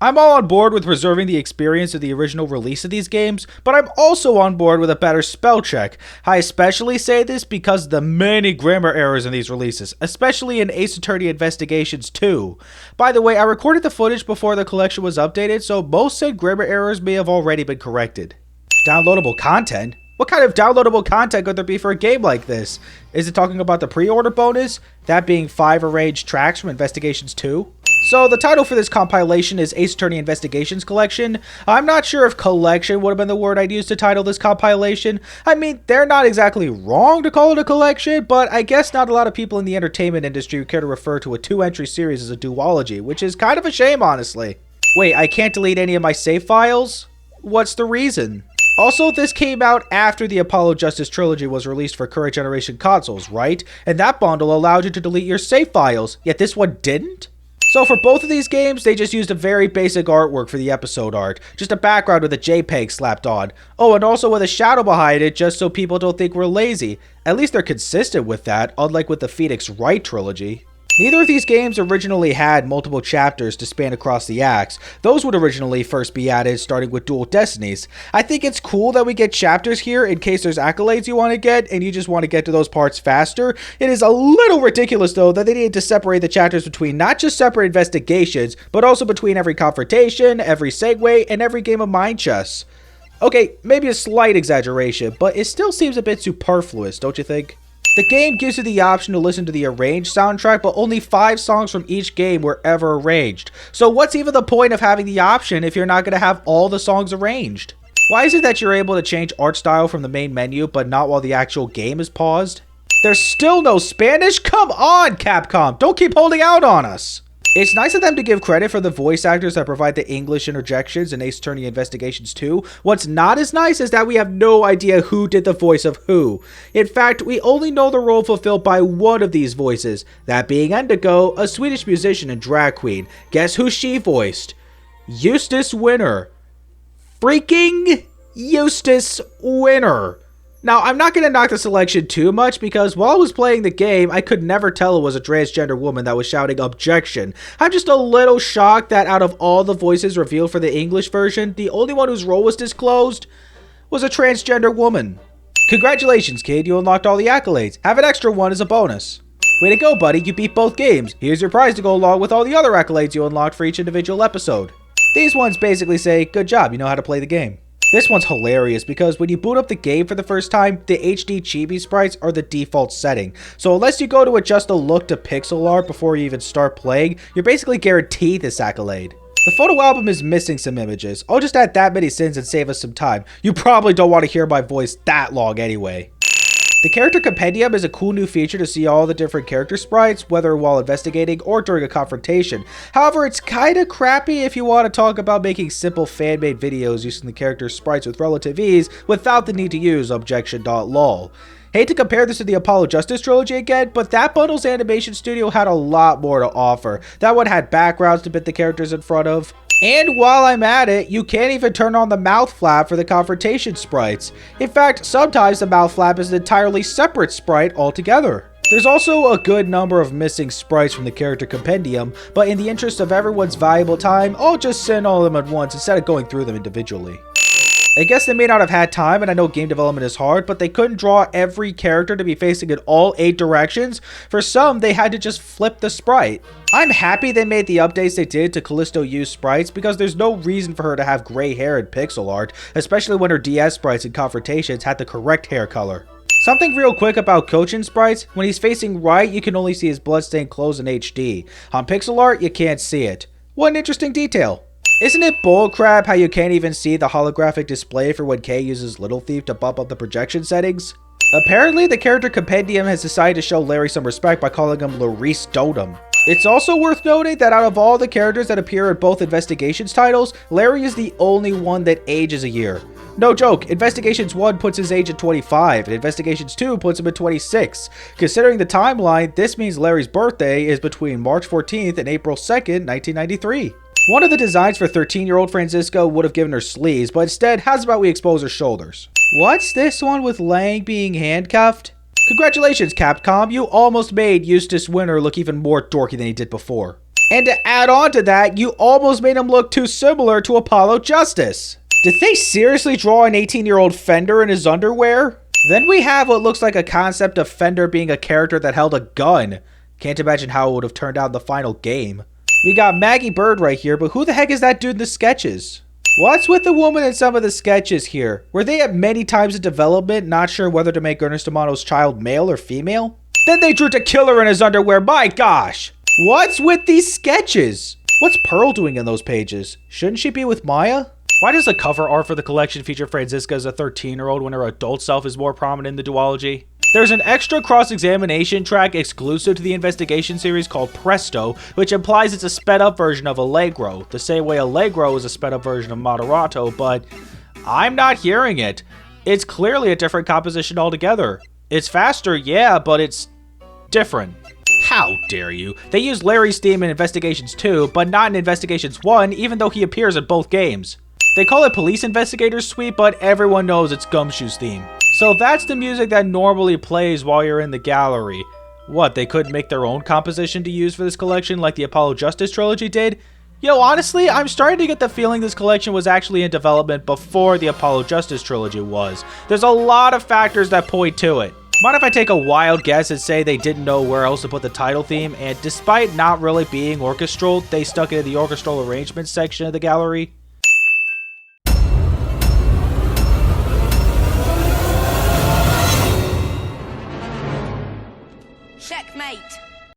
I'm all on board with preserving the experience of the original release of these games, but I'm also on board with a better spell check. I especially say this because of the many grammar errors in these releases, especially in Ace Attorney Investigations 2. By the way, I recorded the footage before the collection was updated, so most said grammar errors may have already been corrected. Downloadable content? What kind of downloadable content could there be for a game like this? Is it talking about the pre-order bonus? That being 5 arranged tracks from Investigations 2? So the title for this compilation is Ace Attorney Investigations Collection. I'm not sure if collection would have been the word I'd use to title this compilation. I mean, they're not exactly wrong to call it a collection, but I guess not a lot of people in the entertainment industry would care to refer to a 2-entry series as a duology, which is kind of a shame, honestly. Wait, I can't delete any of my save files? What's the reason? Also, this came out after the Apollo Justice Trilogy was released for current generation consoles, right? And that bundle allowed you to delete your save files, yet this one didn't? So for both of these games, they just used a very basic artwork for the episode art. Just a background with a JPEG slapped on. Oh, and also with a shadow behind it just so people don't think we're lazy. At least they're consistent with that, unlike with the Phoenix Wright trilogy. Neither of these games originally had multiple chapters to span across the acts. Those would originally first be added starting with Dual Destinies. I think it's cool that we get chapters here in case there's accolades you want to get and you just want to get to those parts faster. It is a little ridiculous though that they needed to separate the chapters between not just separate investigations, but also between every confrontation, every segue, and every game of mind chess. Okay, maybe a slight exaggeration, but it still seems a bit superfluous, don't you think? The game gives you the option to listen to the arranged soundtrack, but only 5 songs from each game were ever arranged. So what's even the point of having the option if you're not going to have all the songs arranged? Why is it that you're able to change art style from the main menu, but not while the actual game is paused? There's still no Spanish? Come on, Capcom! Don't keep holding out on us! It's nice of them to give credit for the voice actors that provide the English interjections in Ace Attorney Investigations 2. What's not as nice is that we have no idea who did the voice of who. In fact, we only know the role fulfilled by one of these voices, that being Indigo, a Swedish musician and drag queen. Guess who she voiced? Eustace Winter. Freaking Eustace Winter. Now, I'm not going to knock the selection too much because while I was playing the game, I could never tell it was a transgender woman that was shouting objection. I'm just a little shocked that out of all the voices revealed for the English version, the only one whose role was disclosed was a transgender woman. Congratulations, kid, you unlocked all the accolades. Have an extra one as a bonus. Way to go, buddy, you beat both games. Here's your prize to go along with all the other accolades you unlocked for each individual episode. These ones basically say, good job, you know how to play the game. This one's hilarious because when you boot up the game for the first time, the HD chibi sprites are the default setting. So unless you go to adjust the look to pixel art before you even start playing, you're basically guaranteed this accolade. The photo album is missing some images. I'll just add that many sins and save us some time. You probably don't want to hear my voice that long anyway. The character compendium is a cool new feature to see all the different character sprites, whether while investigating or during a confrontation. However, it's kinda crappy if you want to talk about making simple fan-made videos using the character sprites with relative ease without the need to use objection.lol. Hate to compare this to the Apollo Justice Trilogy again, but that bundle's animation studio had a lot more to offer. That one had backgrounds to put the characters in front of. And while I'm at it, you can't even turn on the mouth flap for the confrontation sprites. In fact, sometimes the mouth flap is an entirely separate sprite altogether. There's also a good number of missing sprites from the character compendium, but in the interest of everyone's valuable time, I'll just send all of them at once instead of going through them individually. I guess they may not have had time, and I know game development is hard, but they couldn't draw every character to be facing in all 8 directions. For some, they had to just flip the sprite. I'm happy they made the updates they did to Callisto U's sprites because there's no reason for her to have gray hair in pixel art, especially when her DS sprites in confrontations had the correct hair color. Something real quick about Kochin's sprites, when he's facing right, you can only see his bloodstained clothes in HD. On pixel art, you can't see it. What an interesting detail. Isn't it bullcrap how you can't even see the holographic display for when Kay uses Little Thief to bump up the projection settings? Apparently, the character compendium has decided to show Larry some respect by calling him Larice Dotem. It's also worth noting that out of all the characters that appear in both Investigations titles, Larry is the only one that ages a year. No joke, Investigations 1 puts his age at 25, and Investigations 2 puts him at 26. Considering the timeline, this means Larry's birthday is between March 14th and April 2nd, 1993. One of the designs for 13-year-old Francisco would have given her sleeves, but instead, how's about we expose her shoulders? What's this one with Lang being handcuffed? Congratulations, Capcom, you almost made Eustace Winter look even more dorky than he did before. And to add on to that, you almost made him look too similar to Apollo Justice. Did they seriously draw an 18-year-old Fender in his underwear? Then we have what looks like a concept of Fender being a character that held a gun. Can't imagine how it would have turned out in the final game. We got Maggie Bird right here, but who the heck is that dude in the sketches? What's with the woman in some of the sketches here? Were they at many times in development, not sure whether to make Ernest Amano's child male or female? Then they drew the killer in his underwear, my gosh! What's with these sketches? What's Pearl doing in those pages? Shouldn't she be with Maya? Why does the cover art for the collection feature Franziska as a 13-year-old when her adult self is more prominent in the duology? There's an extra cross-examination track exclusive to the investigation series called Presto, which implies it's a sped-up version of Allegro, the same way Allegro is a sped-up version of Moderato, but I'm not hearing it. It's clearly a different composition altogether. It's faster, yeah, but it's different. How dare you? They used Larry's theme in Investigations 2, but not in Investigations 1, even though he appears in both games. They call it Police Investigator's Suite, but everyone knows it's Gumshoe's theme. So that's the music that normally plays while you're in the gallery. What, they couldn't make their own composition to use for this collection like the Apollo Justice trilogy did? Yo, honestly, I'm starting to get the feeling this collection was actually in development before the Apollo Justice trilogy was. There's a lot of factors that point to it. Mind if I take a wild guess and say they didn't know where else to put the title theme, and despite not really being orchestral, they stuck it in the orchestral arrangement section of the gallery?